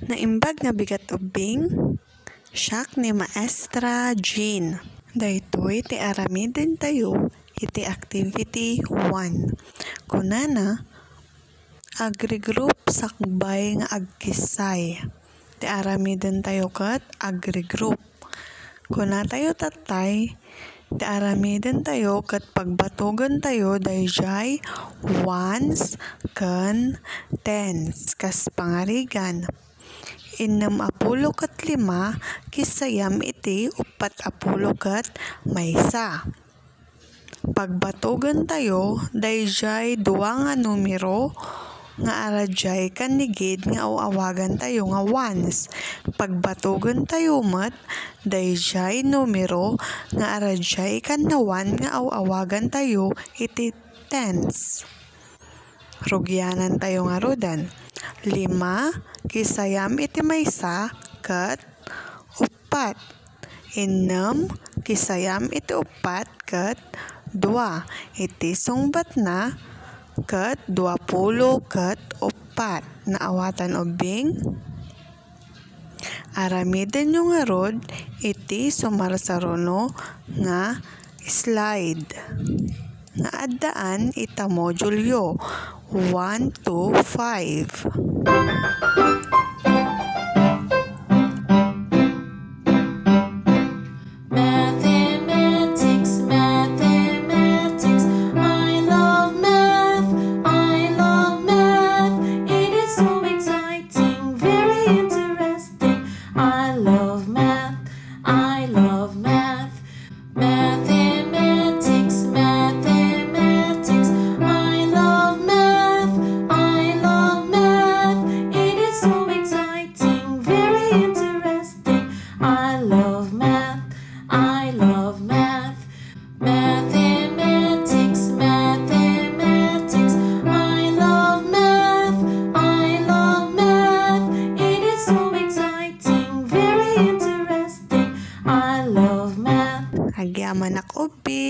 Naimbag nga bigat ubing, siyak ni Maestra Jean. Daytoy ti aramiden tayo iti activity 1. Kunana, agri-group sakbay nga agkisay. Ti aramiden tayo kat agri-group. Kuna tayo tatay, ti aramiden tayo kat pagbatugan tayo dayjay ones ken tens kas pangarigan. 6 ket 5 kisayam iti 4 ket maysa. Pagbatugan tayo dayjay 2 nga numero nga arajay kanigid nga awagan tayo nga ones. Pagbatugan tayo met dayjay numero nga arajay kannawan nga awagan tayo iti tens. Rugyanan tayo nga rodan. 5 kisayam iti maysa ket 4. 6 kisayam iti 4 ket 2. Iti sungbat na ket 20 ket 4. Naawatan ubing? Aramiden nyo nga rod iti sumarsaruno nga slide. Nga addaan ita modulyo 1 to 5. Agyaman ak ubing.